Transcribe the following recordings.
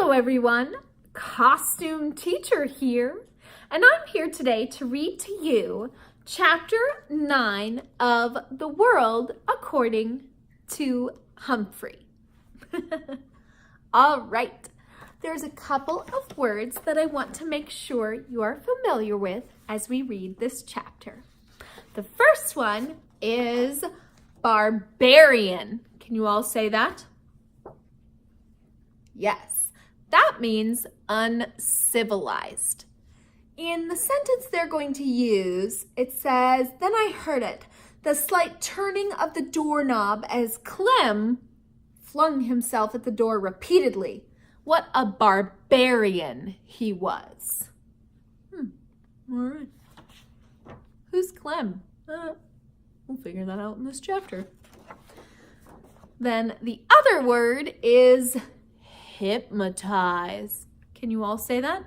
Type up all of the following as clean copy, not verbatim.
Hello everyone, Costume Teacher here, and I'm here today to read to you Chapter 9 of The World According to Humphrey. All right, there's a couple of words that I want to make sure you are familiar with as we read this chapter. The first one is barbarian. Can you all say that? Yes, that means uncivilized. In the sentence they're going to use, it says, "Then I heard it, the slight turning of the doorknob as Clem flung himself at the door repeatedly. What a barbarian he was." All right. Who's Clem? We'll figure that out in this chapter. Then the other word is hypnotize. Can you all say that?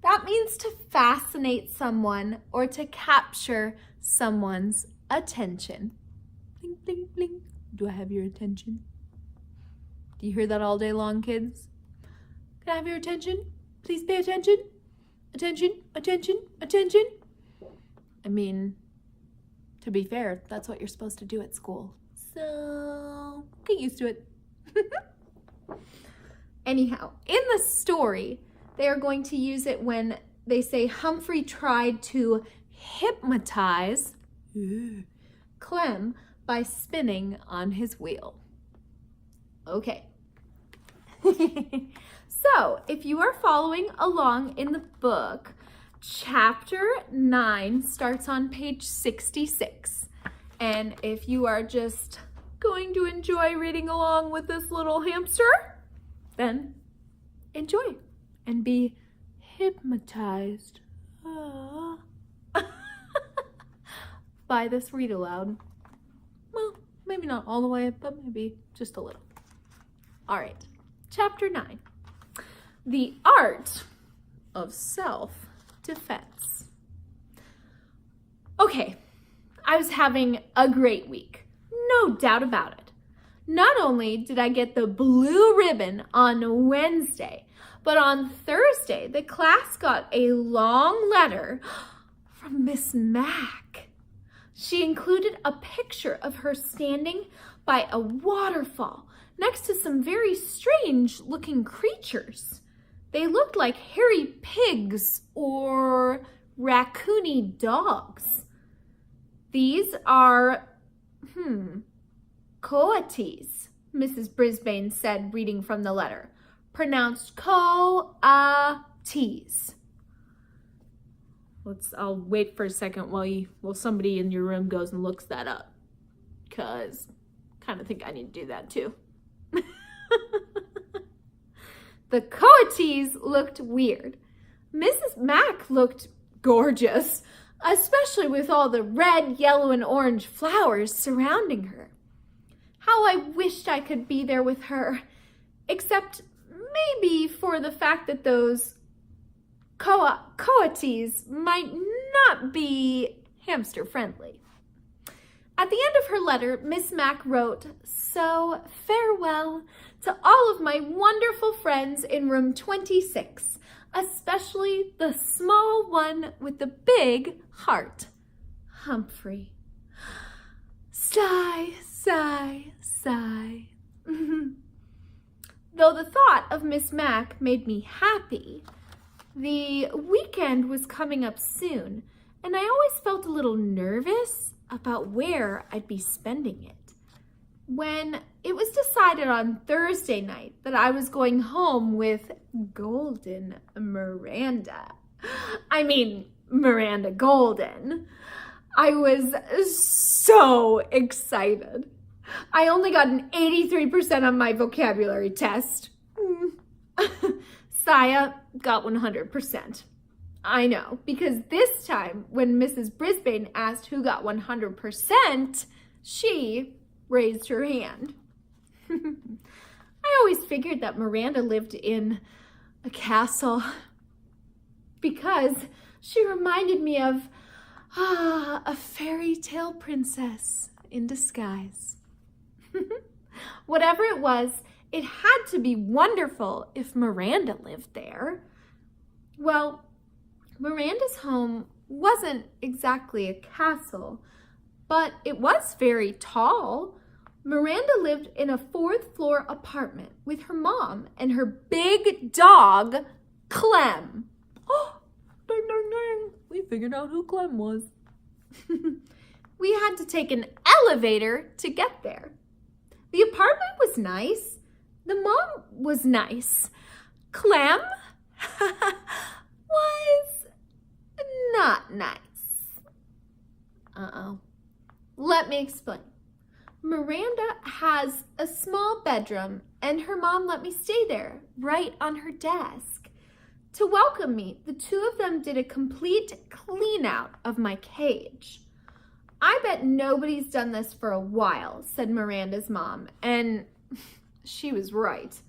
That means to fascinate someone or to capture someone's attention. Bling, bling, bling. Do I have your attention? Do you hear that all day long, kids? Can I have your attention? Please pay attention. Attention, attention, attention. I mean, to be fair, that's what you're supposed to do at school. So, get used to it. Anyhow, in the story, they are going to use it when they say Humphrey tried to hypnotize Clem by spinning on his wheel. Okay. So, if you are following along in the book, Chapter 9 starts on page 66. And if you are just going to enjoy reading along with this little hamster, then enjoy and be hypnotized by this read aloud. Well, maybe not all the way, but maybe just a little. All right, Chapter 9. The art of self-defense. Okay, I was having a great week, no doubt about it. Not only did I get the blue ribbon on Wednesday, but on Thursday, the class got a long letter from Miss Mac. She included a picture of her standing by a waterfall next to some very strange looking creatures. They looked like hairy pigs or raccoony dogs. These are, coatis, Mrs. Brisbane said, reading from the letter. Pronounced co-a-tees. I'll wait for a second while somebody in your room goes and looks that up. Because I kind of think I need to do that too. The coatis looked weird. Mrs. Mac looked gorgeous, especially with all the red, yellow, and orange flowers surrounding her. How I wished I could be there with her, except maybe for the fact that those coatis might not be hamster friendly. At the end of her letter, Miss Mac wrote, "So farewell to all of my wonderful friends in room 26, especially the small one with the big heart, Humphrey." Sigh, sigh, sigh. Though the thought of Miss Mac made me happy, the weekend was coming up soon, and I always felt a little nervous about where I'd be spending it. When it was decided on Thursday night that I was going home with Golden Miranda, Miranda Golden, I was so excited. I only got an 83% on my vocabulary test. Saya got 100%. I know, because this time when Mrs. Brisbane asked who got 100%, she raised her hand. I always figured that Miranda lived in a castle because she reminded me of a fairy tale princess in disguise. Whatever it was, It had to be wonderful if Miranda lived there. Well, Miranda's home wasn't exactly a castle, but it was very tall. Miranda lived in a 4th-floor apartment with her mom and her big dog, Clem. Oh, ding, ding, ding. We figured out who Clem was. We had to take an elevator to get there. The apartment was nice. The mom was nice. Clem was not nice. Let me explain. Miranda has a small bedroom and her mom let me stay there, right on her desk. To welcome me, the two of them did a complete clean out of my cage. I bet nobody's done this for a while, said Miranda's mom, and she was right.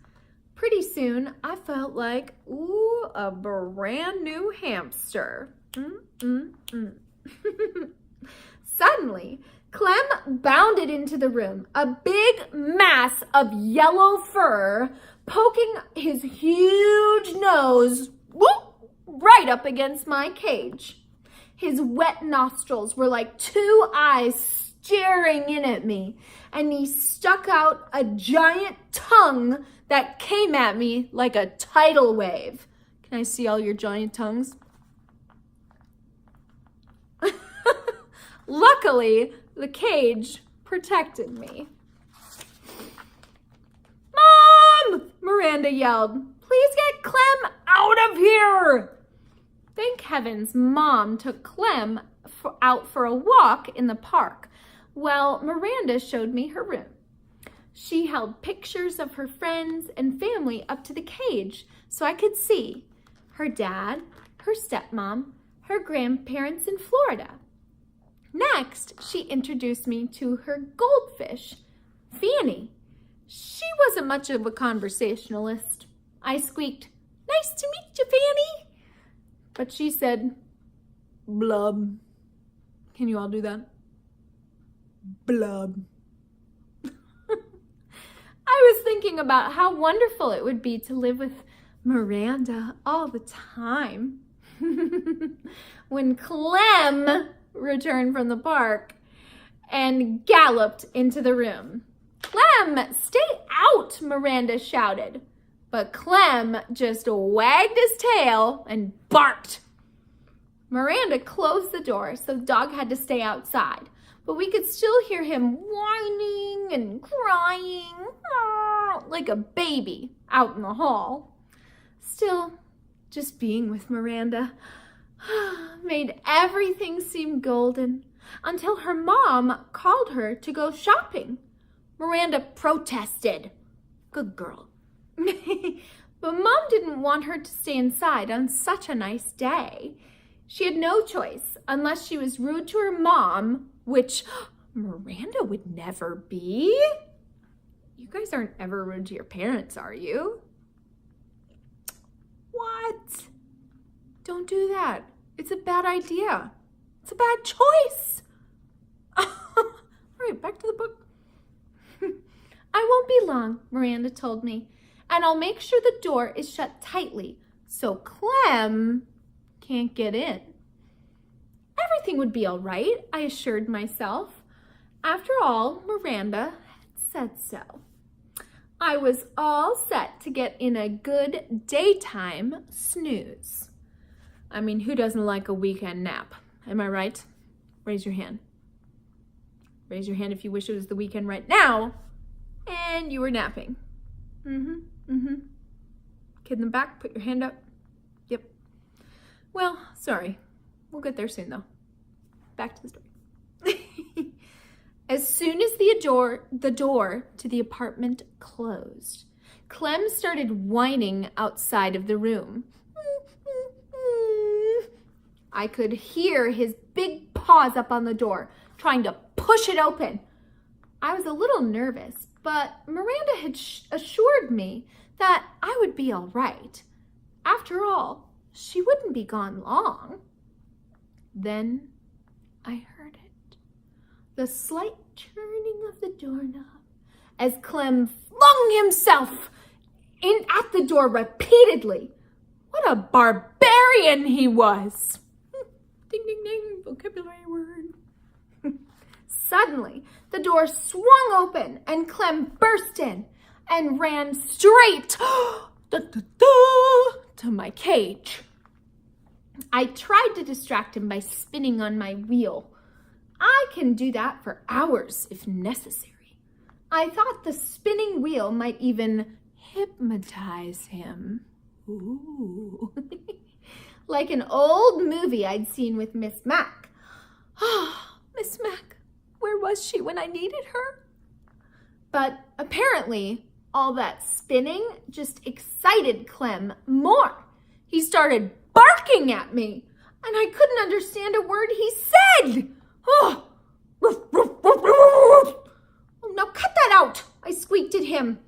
Pretty soon, I felt like, ooh, a brand new hamster. Suddenly, Clem bounded into the room, a big mass of yellow fur poking his huge nose right up against my cage. His wet nostrils were like 2 eyes staring in at me, and he stuck out a giant tongue that came at me like a tidal wave. Can I see all your giant tongues? Luckily, the cage protected me. Mom! Miranda yelled. Please get Clem out of here! Thank heavens Mom took Clem out for a walk in the park while Miranda showed me her room. She held pictures of her friends and family up to the cage so I could see her dad, her stepmom, her grandparents in Florida. Next, she introduced me to her goldfish, Fanny. She wasn't much of a conversationalist. I squeaked, "Nice to meet you, Fanny." But she said, "Blub." Can you all do that? Blub. I was thinking about how wonderful it would be to live with Miranda all the time. When Clem returned from the park and galloped into the room. "Clem, stay out," Miranda shouted. But Clem just wagged his tail and barked. Miranda closed the door, so the dog had to stay outside. But we could still hear him whining and crying like a baby out in the hall. Still, just being with Miranda made everything seem golden until her mom called her to go shopping. Miranda protested. Good girl. But Mom didn't want her to stay inside on such a nice day. She had no choice unless she was rude to her mom, which Miranda would never be. You guys aren't ever rude to your parents, are you? What? Don't do that. It's a bad idea. It's a bad choice. All right, back to the book. I won't be long, Miranda told me, and I'll make sure the door is shut tightly so Clem can't get in. Everything would be all right, I assured myself. After all, Miranda had said so. I was all set to get in a good daytime snooze. I mean, who doesn't like a weekend nap? Am I right? Raise your hand. Raise your hand if you wish it was the weekend right now and you were napping. Kid in the back, put your hand up. Yep. Well, sorry. We'll get there soon, though. Back to the story. As soon as the door to the apartment closed, Clem started whining outside of the room. I could hear his big paws up on the door, trying to push it open. I was a little nervous, but Miranda had assured me that I would be all right. After all, she wouldn't be gone long. Then I heard it. The slight turning of the doorknob as Clem flung himself in at the door repeatedly. What a barbarian he was! Ding, ding, ding, vocabulary word. Suddenly, the door swung open and Clem burst in and ran straight to my cage. I tried to distract him by spinning on my wheel. I can do that for hours if necessary. I thought the spinning wheel might even hypnotize him. Ooh. Like an old movie I'd seen with Miss Mac. Ah, Miss Mac, where was she when I needed her? But apparently, all that spinning just excited Clem more. He started barking at me, and I couldn't understand a word he said. Oh, now cut that out, I squeaked at him.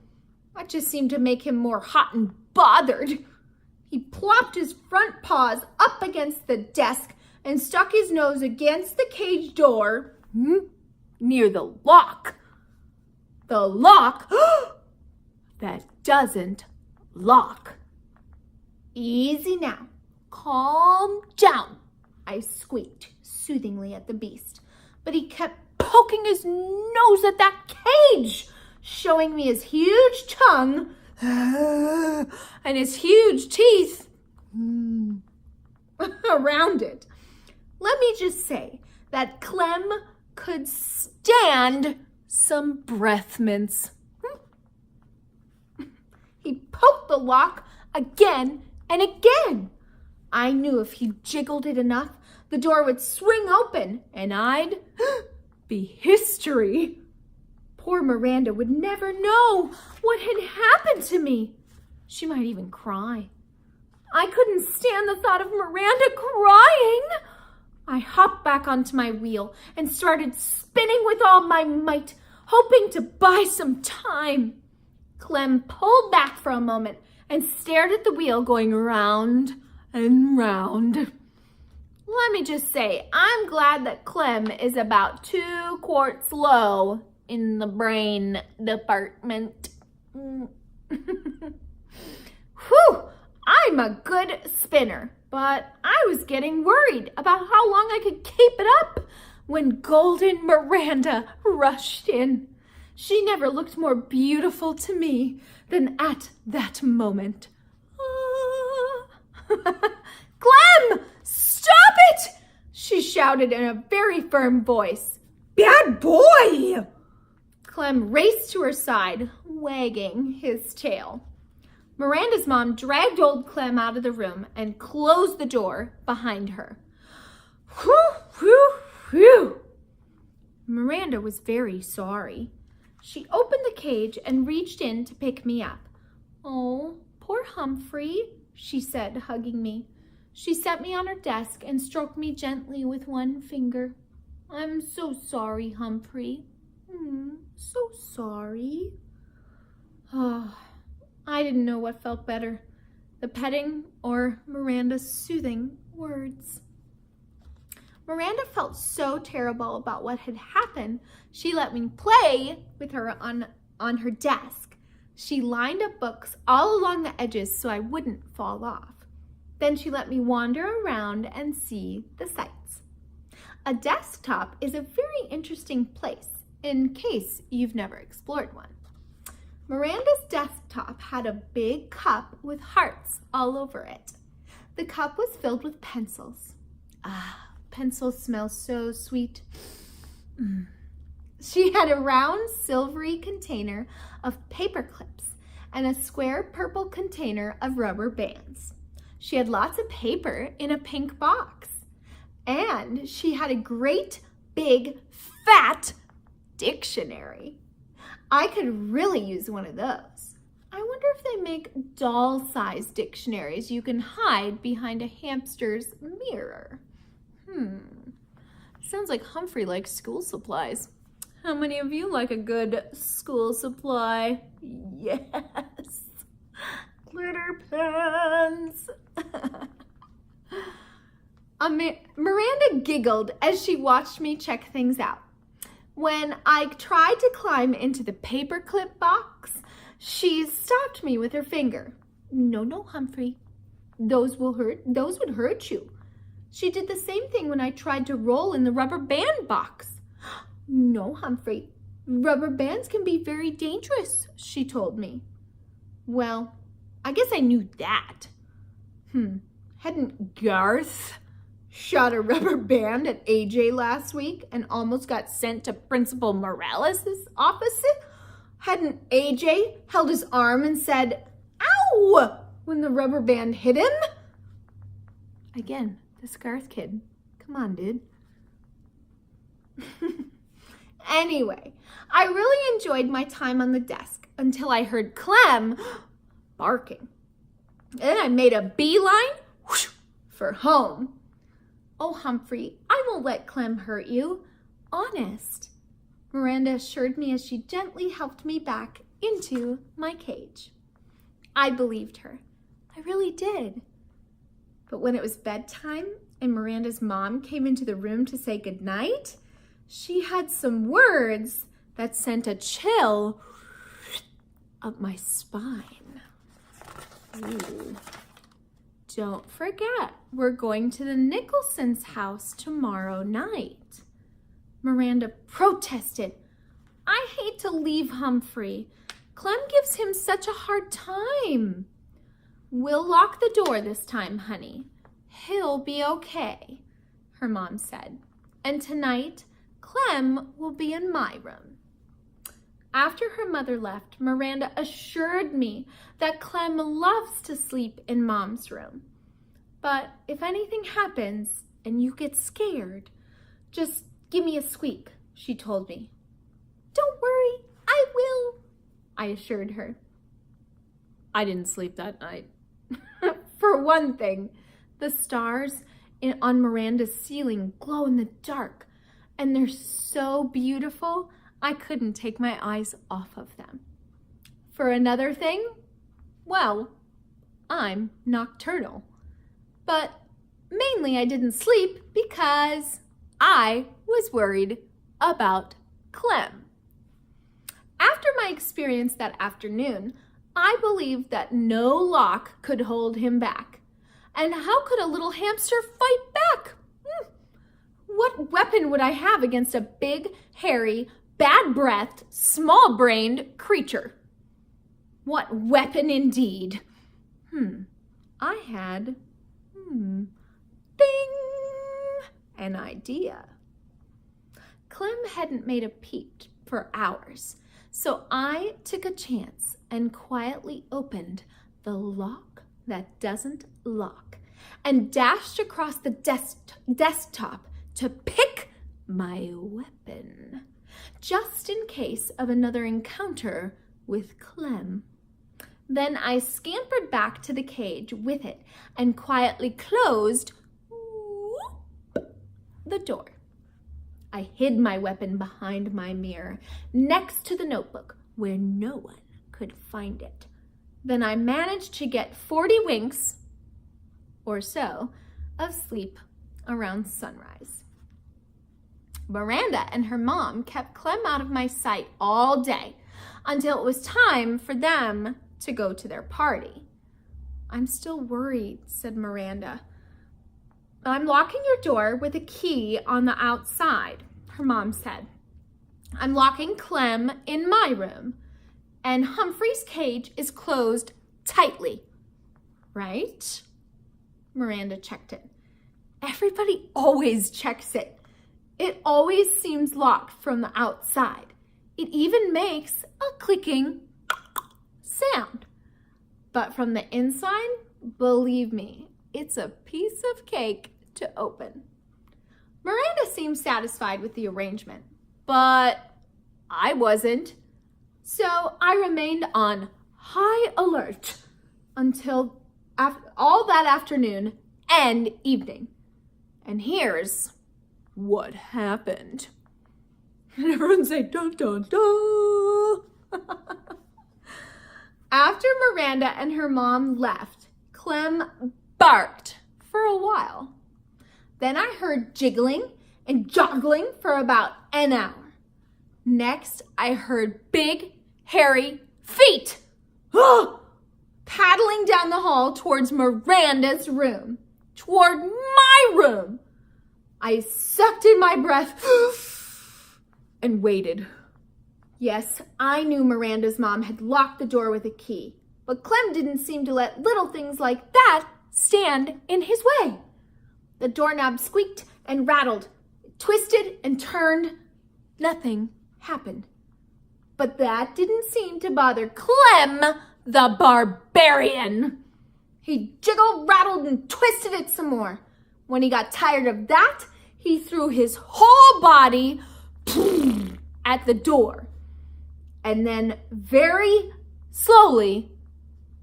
That just seemed to make him more hot and bothered. He plopped his front paws up against the desk and stuck his nose against the cage door near the lock. The lock that doesn't lock. Easy now. Calm down, I squeaked soothingly at the beast. But he kept poking his nose at that cage, showing me his huge tongue and his huge teeth around it. Let me just say that Clem could stand some breath mints. He poked the lock again and again. I knew if he jiggled it enough, the door would swing open and I'd be history. Poor Miranda would never know what had happened to me. She might even cry. I couldn't stand the thought of Miranda crying. I hopped back onto my wheel and started spinning with all my might, hoping to buy some time. Clem pulled back for a moment and stared at the wheel going round and round. Let me just say, I'm glad that Clem is about 2 quarts low in the brain department. Whew, I'm a good spinner, but I was getting worried about how long I could keep it up when golden Miranda rushed in. She never looked more beautiful to me than at that moment. Clem, stop it! She shouted in a very firm voice. Bad boy! Clem raced to her side, wagging his tail. Miranda's mom dragged old Clem out of the room and closed the door behind her. Whew, whew, whew. Miranda was very sorry. She opened the cage and reached in to pick me up. Oh, poor Humphrey, she said, hugging me. She set me on her desk and stroked me gently with one finger. I'm so sorry, Humphrey. So sorry. Oh, I didn't know what felt better, the petting or Miranda's soothing words. Miranda felt so terrible about what had happened, she let me play with her on her desk. She lined up books all along the edges so I wouldn't fall off. Then she let me wander around and see the sights. A desktop is a very interesting place in case you've never explored one. Miranda's desktop had a big cup with hearts all over it. The cup was filled with pencils. Pencils smell so sweet. She had a round silvery container of paper clips and a square purple container of rubber bands. She had lots of paper in a pink box. And she had a great, big, fat dictionary. I could really use one of those. I wonder if they make doll-sized dictionaries you can hide behind a hamster's mirror. Sounds like Humphrey likes school supplies. How many of you like a good school supply? Yes. Glitter pens. Miranda giggled as she watched me check things out. When I tried to climb into the paperclip box, She stopped me with her finger. No, Humphrey. Those would hurt you. She did the same thing when I tried to roll in the rubber band box. No, Humphrey. Rubber bands can be very dangerous, she told me. Well, I guess I knew that. Hadn't Garth shot a rubber band at AJ last week and almost got sent to Principal Morales' office? Hadn't AJ held his arm and said, "Ow!" when the rubber band hit him? Again, this Garth kid. Come on, dude. Anyway, I really enjoyed my time on the desk until I heard Clem barking. Then I made a beeline for home. Oh, Humphrey, I won't let Clem hurt you. Honest. Miranda assured me as she gently helped me back into my cage. I believed her. I really did. But when it was bedtime and Miranda's mom came into the room to say goodnight, she had some words that sent a chill up my spine. Ooh. Don't forget, we're going to the Nicholson's house tomorrow night. Miranda protested. I hate to leave Humphrey. Clem gives him such a hard time. We'll lock the door this time, honey. He'll be okay, her mom said. And tonight, Clem will be in my room. After her mother left, Miranda assured me that Clem loves to sleep in Mom's room. But if anything happens and you get scared, just give me a squeak, she told me. Don't worry, I will, I assured her. I didn't sleep that night. For one thing, the stars on Miranda's ceiling glow in the dark, and they're so beautiful, I couldn't take my eyes off of them. For another thing, well, I'm nocturnal. But mainly I didn't sleep because I was worried about Clem. After my experience that afternoon, I believed that no lock could hold him back. And how could a little hamster fight back? What weapon would I have against a big, hairy, bad-breathed, small-brained creature? What weapon indeed? I had, ding, an idea. Clem hadn't made a peep for hours, so I took a chance and quietly opened the lock that doesn't lock and dashed across the desktop to pick my weapon, just in case of another encounter with Clem. Then I scampered back to the cage with it and quietly closed the door. I hid my weapon behind my mirror, next to the notebook, where no one could find it. Then I managed to get 40 winks or so of sleep around sunrise. Miranda and her mom kept Clem out of my sight all day until it was time for them to go to their party. I'm still worried, said Miranda. I'm locking your door with a key on the outside, her mom said. I'm locking Clem in my room, and Humphrey's cage is closed tightly, right? Miranda checked it. Everybody always checks it. It always seems locked from the outside. It even makes a clicking sound. But from the inside, believe me, it's a piece of cake to open. Miranda seemed satisfied with the arrangement, but I wasn't. So I remained on high alert until all that afternoon and evening. And here's what happened. And everyone say, dun, dun, dun. After Miranda and her mom left, Clem barked for a while. Then I heard jiggling and joggling for about an hour. Next, I heard big, hairy feet paddling down the hall towards Miranda's room, toward my room. I sucked in my breath and waited. Yes, I knew Miranda's mom had locked the door with a key, but Clem didn't seem to let little things like that stand in his way. The doorknob squeaked and rattled, twisted and turned. Nothing happened. But that didn't seem to bother Clem, the barbarian. He jiggled, rattled, and twisted it some more. When he got tired of that, he threw his whole body at the door. And then very slowly,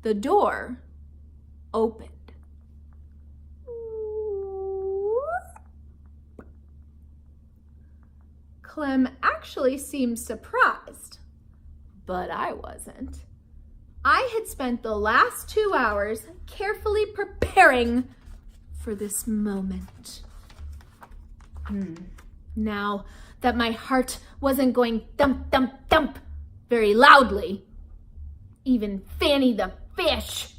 the door opened. Clem actually seemed surprised, but I wasn't. I had spent the last 2 hours carefully preparing for this moment. Now that my heart wasn't going thump, thump, thump very loudly, even Fanny the fish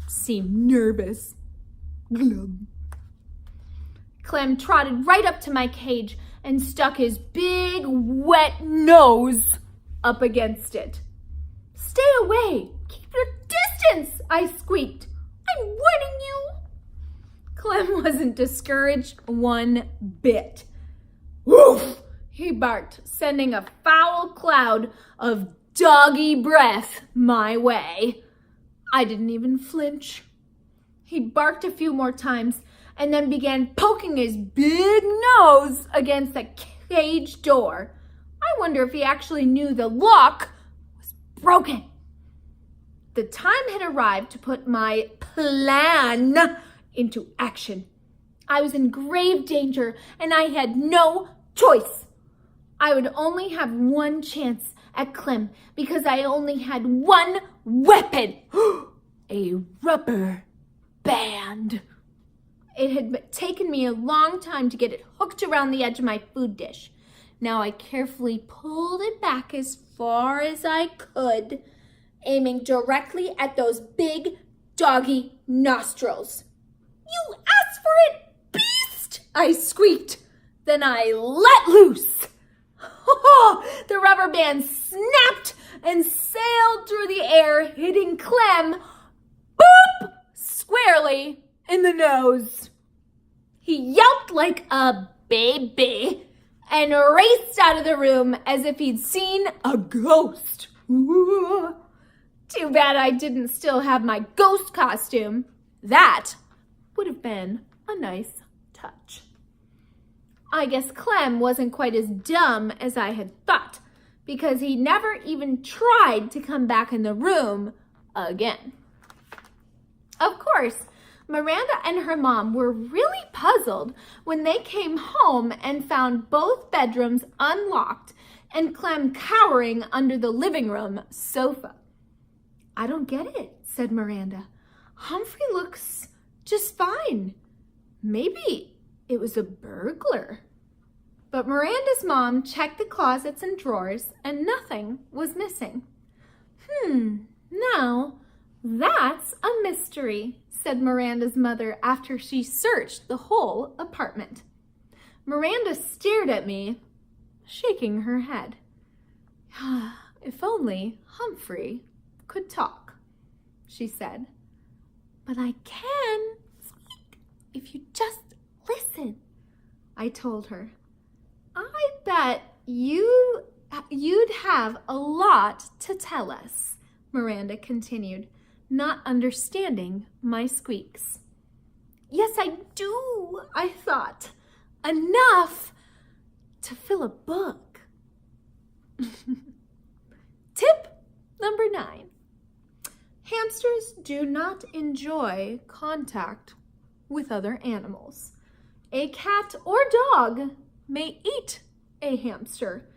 seemed nervous. Glub. Clem trotted right up to my cage and stuck his big, wet nose up against it. "Stay away! Keep your distance!" I squeaked. "I'm warning you!" Clem wasn't discouraged one bit. "Woof!" he barked, sending a foul cloud of doggy breath my way. I didn't even flinch. He barked a few more times and then began poking his big nose against the cage door. I wonder if he actually knew the lock was broken. The time had arrived to put my plan into action. I was in grave danger and I had no choice. I would only have one chance at Clem because I only had one weapon. A rubber band. It had taken me a long time to get it hooked around the edge of my food dish. Now I carefully pulled it back as far as I could, aiming directly at those big doggy nostrils. "You asked for it, beast!" I squeaked. Then I let loose. The rubber band snapped and sailed through the air, hitting Clem, boop, squarely in the nose. He yelped like a baby and raced out of the room as if he'd seen a ghost. Ooh. Too bad I didn't still have my ghost costume. That would have been a nice touch. I guess Clem wasn't quite as dumb as I had thought, because he never even tried to come back in the room again. Of course, Miranda and her mom were really puzzled when they came home and found both bedrooms unlocked and Clem cowering under the living room sofa. "I don't get it," said Miranda. "Humphrey looks just fine. Maybe it was a burglar." But Miranda's mom checked the closets and drawers and nothing was missing. Now that's a mystery," said Miranda's mother after she searched the whole apartment. Miranda stared at me, shaking her head. "If only Humphrey could talk," she said. "But I can speak if you just listen," I told her. "I bet you'd have a lot to tell us," Miranda continued, not understanding my squeaks. "Yes, I do," I thought. "Enough to fill a book." Tip number 9. Hamsters do not enjoy contact with other animals. A cat or dog may eat a hamster,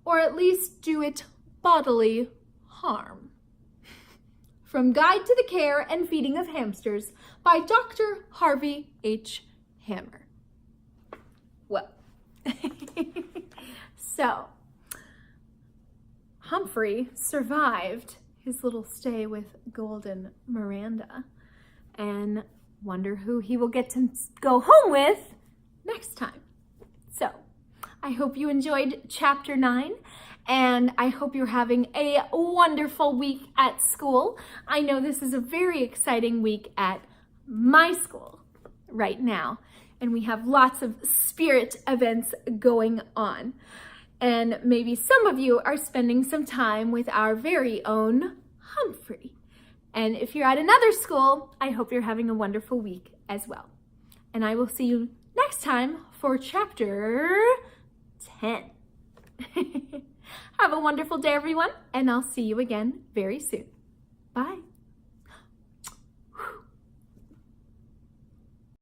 or at least do it bodily harm. From Guide to the Care and Feeding of Hamsters by Dr. Harvey H. Hammer. Well, so Humphrey survived his little stay with Golden Miranda and wonder who he will get to go home with next time. So, I hope you enjoyed chapter 9, and I hope you're having a wonderful week at school. I know this is a very exciting week at my school right now, and we have lots of spirit events going on. And maybe some of you are spending some time with our very own Humphrey. And if you're at another school, I hope you're having a wonderful week as well. And I will see you next time for chapter 10. Have a wonderful day, everyone, and I'll see you again very soon. Bye.